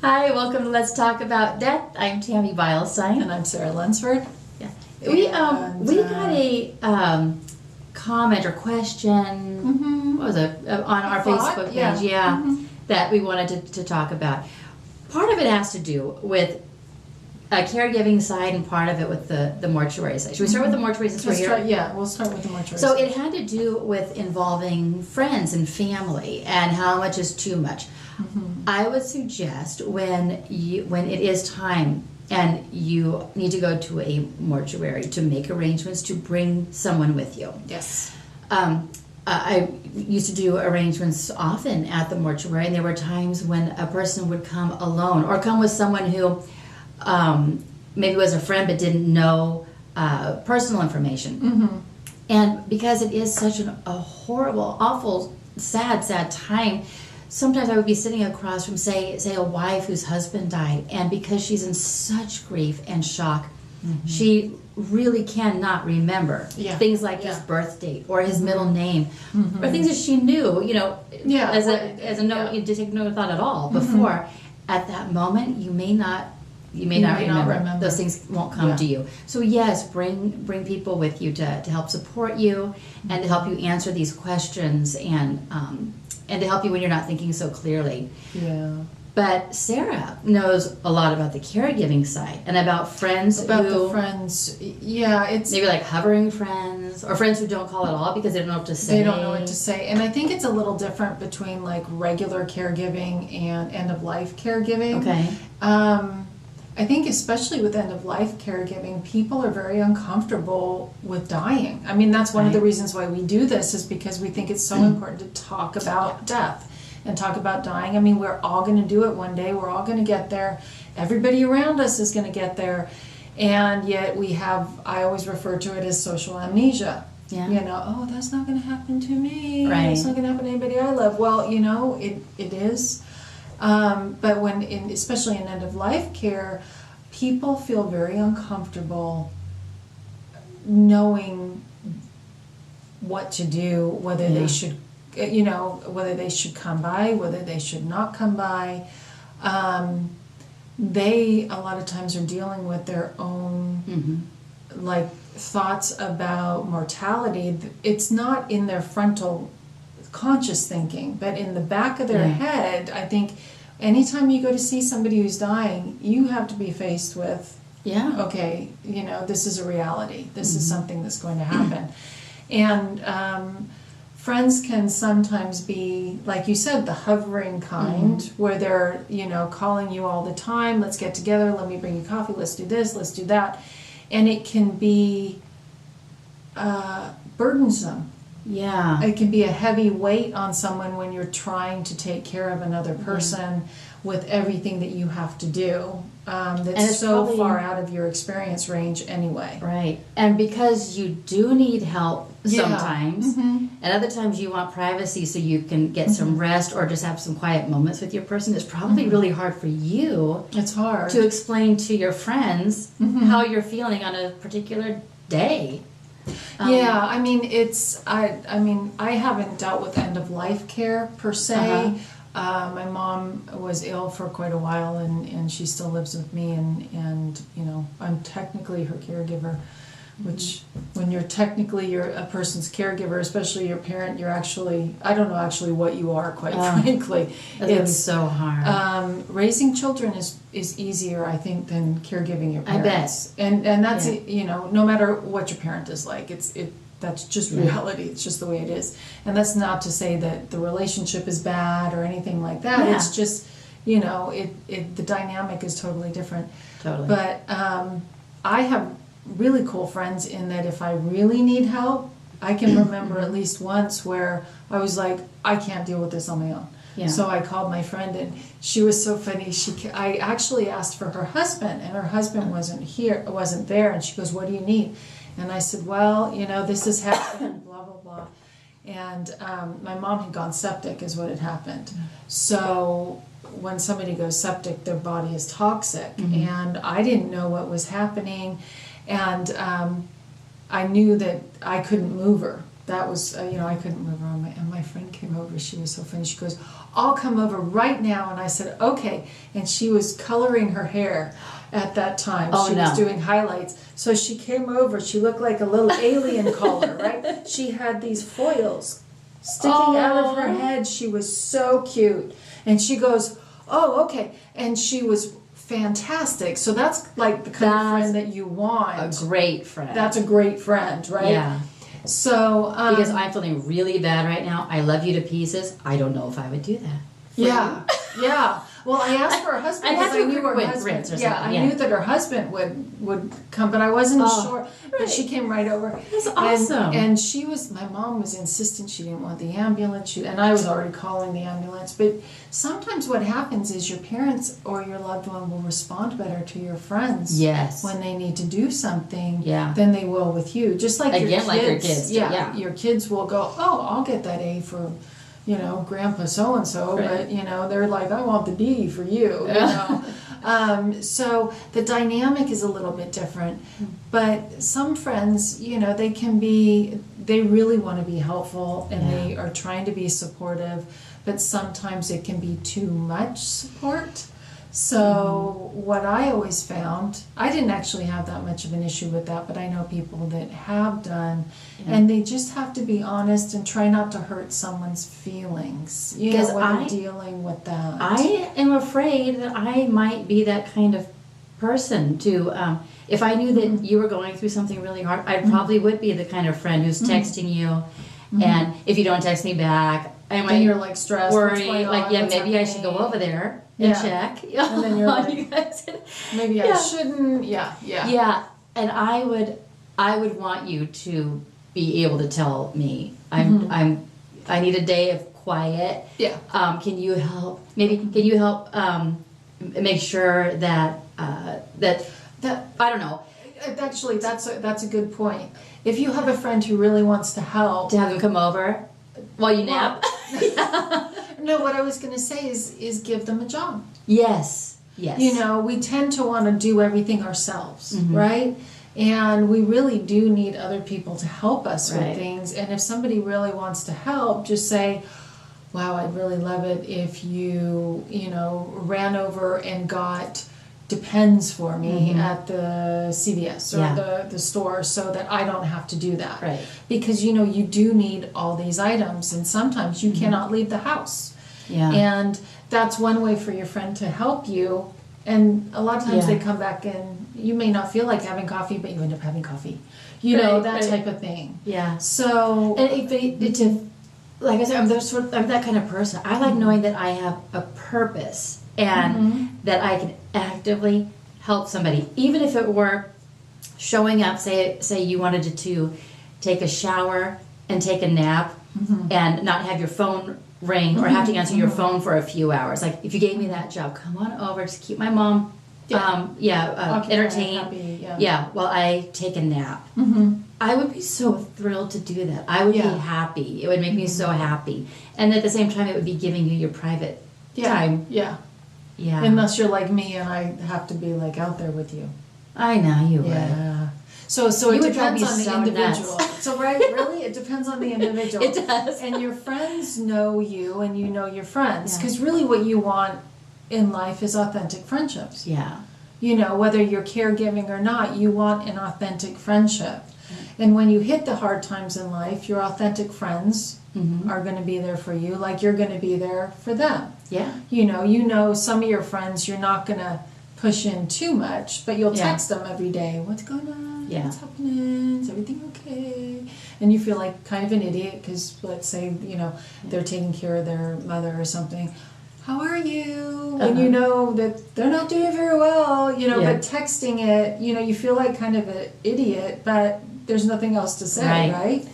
Hi, welcome to Let's Talk About Death. I'm Tammy Beilstein. And I'm Sarah Lunsford. Yeah. We got a comment or question, what was it, on our Facebook page, that we wanted to talk about. Part of it has to do with a caregiving side and part of it with the mortuary side. Should we start with the mortuary since we're here? Yeah, we'll start with the mortuary So side. it had to do with involving friends and family and how much is too much. I would suggest when it is time and you need to go to a mortuary to make arrangements to bring someone with you. Yes. I used to do arrangements often at the mortuary, and there were times when a person would come alone or come with someone who maybe was a friend but didn't know personal information. And because it is such a horrible, awful, sad time, sometimes I would be sitting across from, say a wife whose husband died, and because she's in such grief and shock, she really cannot remember things like his birth date or his middle name, or things that she knew, as a note, you did take no thought at all before. At that moment, you may not remember. Those things won't come to you. So yes, bring people with you to help support you and to help you answer these questions and to help you when you're not thinking so clearly. Yeah. But Sarah knows a lot about the caregiving side and about friends it's maybe like hovering friends or friends who don't call at all because they don't know what to say. They don't know what to say. And I think it's a little different between like regular caregiving and end-of-life caregiving. Okay. I think especially with end-of-life caregiving, people are very uncomfortable with dying. I mean, that's one of the reasons why we do this, is because we think it's so important to talk about death and talk about dying. I mean, we're all going to do it one day. We're all going to get there. Everybody around us is going to get there. And yet I always refer to it as social amnesia. Yeah. Oh, that's not going to happen to me. Right. It's not going to happen to anybody I love. Well, it is. But especially in end-of-life care, people feel very uncomfortable knowing what to do, whether they should, whether they should come by, whether they should not come by. They, a lot of times, are dealing with their own, thoughts about mortality. It's not in their frontal conscious thinking, but in the back of their head, I think anytime you go to see somebody who's dying, you have to be faced with, okay, this is a reality. This is something that's going to happen. And friends can sometimes be, like you said, the hovering kind, where they're, calling you all the time. Let's get together. Let me bring you coffee. Let's do this. Let's do that. And it can be burdensome. Yeah. It can be a heavy weight on someone when you're trying to take care of another person with everything that you have to do. That's so far out of your experience range anyway. Right. And because you do need help sometimes, and other times you want privacy so you can get some rest or just have some quiet moments with your person, it's probably really hard for you. It's hard to explain to your friends how you're feeling on a particular day. I mean, I haven't dealt with end-of-life care per se. My mom was ill for quite a while, and she still lives with me, and I'm technically her caregiver, which when you're a person's caregiver, especially your parent, you're actually, I don't know actually what you are, quite frankly. It's so hard. Raising children is easier, I think, than caregiving your parents. I bet. And that's, no matter what your parent is like, that's just reality. It's just the way it is. And that's not to say that the relationship is bad or anything like that. Yeah. It's just, the dynamic is totally different. Totally. But I have really cool friends in that if I really need help, I can remember at least once where I was like, I can't deal with this on my own. Yeah. So I called my friend, and she was so funny. I actually asked for her husband, and her husband wasn't there, and she goes, "What do you need?" And I said, "Well, this is happening, blah blah blah." And my mom had gone septic, is what had happened. So when somebody goes septic, their body is toxic, and I didn't know what was happening, and I knew that I couldn't move her. that was, I couldn't move her on and my friend came over. She was so funny. She goes, I'll come over right now. And I said, okay. And she was coloring her hair at that time. Oh, she no. was doing highlights. So she came over. She looked like a little alien color, right? She had these foils sticking out of her head. She was so cute. And she goes, oh, okay. And she was fantastic. So that's like the kind of friend that you want. A great friend. That's a great friend, right? Yeah. So because I'm feeling really bad right now. I love you to pieces. I don't know if I would do that. Yeah, yeah. Well, I asked for her husband I'd have because to I knew her with husband. Ritz or Yeah, something, I knew that her husband would come, but I wasn't sure. But right. she came right over. That's awesome. And she was. My mom was insistent she didn't want the ambulance. And I was already calling the ambulance. But sometimes what happens is your parents or your loved one will respond better to your friends. Yes. When they need to do something. Yeah. Than they will with you. Just like your kids. Like your kids. Yeah. Your kids will go, oh, I'll get that A for, Grandpa so-and-so, right. but, they're like, I want the D for you, So the dynamic is a little bit different, but some friends, they really want to be helpful and they are trying to be supportive, but sometimes it can be too much support. So what I always found, I didn't actually have that much of an issue with that, but I know people that have done, and they just have to be honest and try not to hurt someone's feelings, when they're dealing with that. I am afraid that I might be that kind of person to, if I knew that you were going through something really hard, I probably would be the kind of friend who's texting you, and if you don't text me back, I might you're like stressed, worry, maybe I should go over there and check. And then you're like, maybe I shouldn't. Yeah, and I would want you to be able to tell me I need a day of quiet. Yeah. Can you help? Can you help make sure that that I don't know. Actually, that's a good point. If you have a friend who really wants to help, To have them come over while you nap. No, what I was going to say is give them a job. Yes. We tend to want to do everything ourselves, right? And we really do need other people to help us with things. And if somebody really wants to help, just say, wow, I'd really love it if you, ran over and got Depends for me at the CVS or the store, so that I don't have to do that. Right. Because, you do need all these items, and sometimes you cannot leave the house. Yeah. And that's one way for your friend to help you. And a lot of times they come back and you may not feel like having coffee, but you end up having coffee. That type of thing. Yeah. So, and like I said, I'm that kind of person. I like knowing that I have a purpose and that I can actively help somebody, even if it were showing up. Say you wanted to take a shower and take a nap and not have your phone ring or have to answer your phone for a few hours. Like, if you gave me that job, come on over, just keep my mom entertained. Happy, while I take a nap. I would be so thrilled to do that. I would be happy. It would make me so happy. And at the same time, it would be giving you your private time. Yeah. Unless you're like me and I have to be like out there with you. I know you would. Yeah. So it depends on the individual. Nuts. So really, it depends on the individual. It does. And your friends know you, and you know your friends, because really, what you want in life is authentic friendships. Yeah. Whether you're caregiving or not, you want an authentic friendship. And when you hit the hard times in life, your authentic friends are going to be there for you, like you're going to be there for them. Yeah. Some of your friends, you're not going to push in too much, but you'll text them every day. What's going on? Yeah. What's happening? Is everything okay? And you feel like kind of an idiot because, let's say, they're taking care of their mother or something. How are you? And you know that they're not doing very well, but texting it, you feel like kind of an idiot, but there's nothing else to say, right?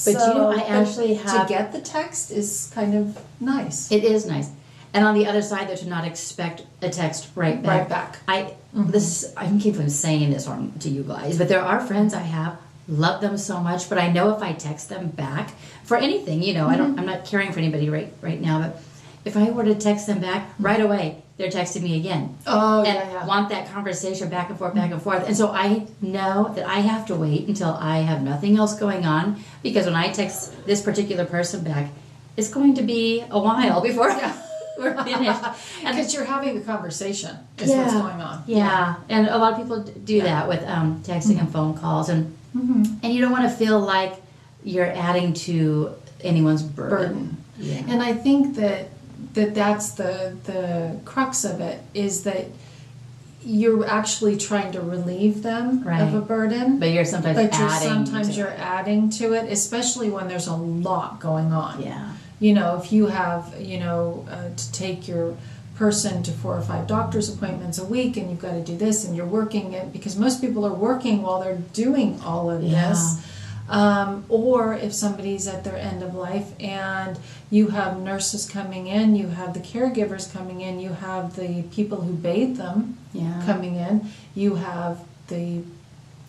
But I actually have... To get the text is kind of nice. It is nice. And on the other side, though, to not expect a text right back. I keep on saying this to you guys, but there are friends I have, love them so much, but I know if I text them back for anything, I'm not caring for anybody right now, but if I were to text them back right away, they're texting me again. Oh, And want that conversation back and forth, back and forth. And so I know that I have to wait until I have nothing else going on, because when I text this particular person back, it's going to be a while before we're finished. Because you're having a conversation is what's going on. Yeah. And a lot of people do that with texting and phone calls. And you don't want to feel like you're adding to anyone's burden. Yeah. And I think that's the crux of it, is that you're actually trying to relieve them of a burden. But you're sometimes you're adding to it, especially when there's a lot going on. Yeah. You know, if you have, to take your person to 4 or 5 doctor's appointments a week, and you've got to do this, and you're working it, because most people are working while they're doing all of this. Or if somebody's at their end of life and you have nurses coming in, you have the caregivers coming in, you have the people who bathe them coming in, you have the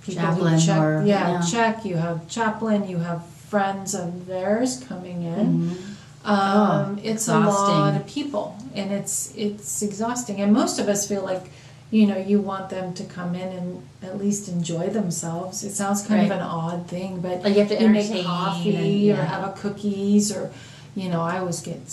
people chaplain who check, you have chaplain, you have friends of theirs coming in. It's exhausting. A lot of people, and it's exhausting. And most of us feel like, you want them to come in and at least enjoy themselves. It sounds kind of an odd thing, but like you have to make coffee or have a cookies, or I always get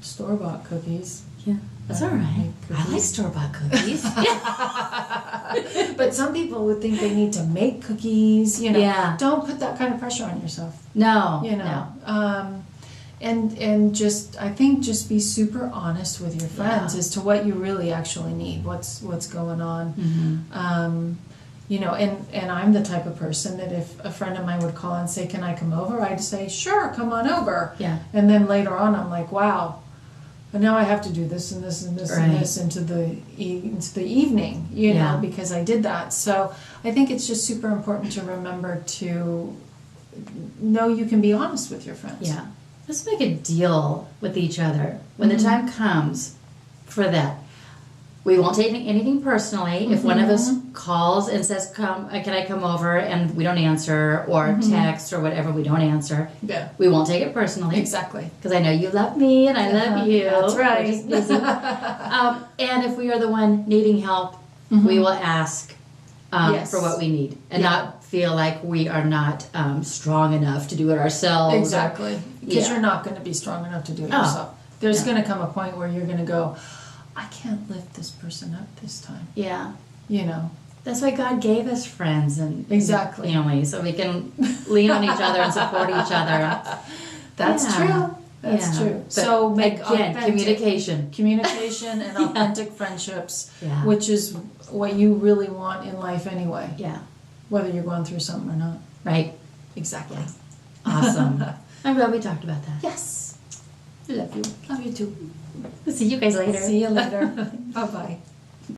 store-bought cookies. Yeah, that's all right. I like store-bought cookies. But some people would think they need to make cookies. Don't put that kind of pressure on yourself. No. No. And just, I think, just be super honest with your friends as to what you really actually need, what's going on. And I'm the type of person that if a friend of mine would call and say, "Can I come over?" I'd say, "Sure, come on over." Yeah. And then later on, I'm like, "Wow, but now I have to do this and this and this and this into the evening, because I did that." So I think it's just super important to remember to know you can be honest with your friends. Yeah. Let's make a deal with each other. When the time comes for that, we won't take anything personally. If one of us calls and says, "Can I come over?" and we don't answer, or text or whatever, we don't answer, we won't take it personally. Exactly. Because I know you love me and I love you. That's right. We're just busy. And if we are the one needing help, we will ask for what we need, and not feel like we are not strong enough to do it ourselves. Exactly. Because you're not going to be strong enough to do it yourself. There's going to come a point where you're going to go, "I can't lift this person up this time." Yeah. That's why God gave us friends and exactly family, so we can lean on each other and support each other. That's true. That's true. But so make again, communication and authentic friendships, which is what you really want in life anyway. Yeah. Whether you're going through something or not. Right. Exactly. Yes. Awesome. I'm glad we talked about that. Yes. I love you. Love you too. We'll see you guys later. See you later. Bye-bye.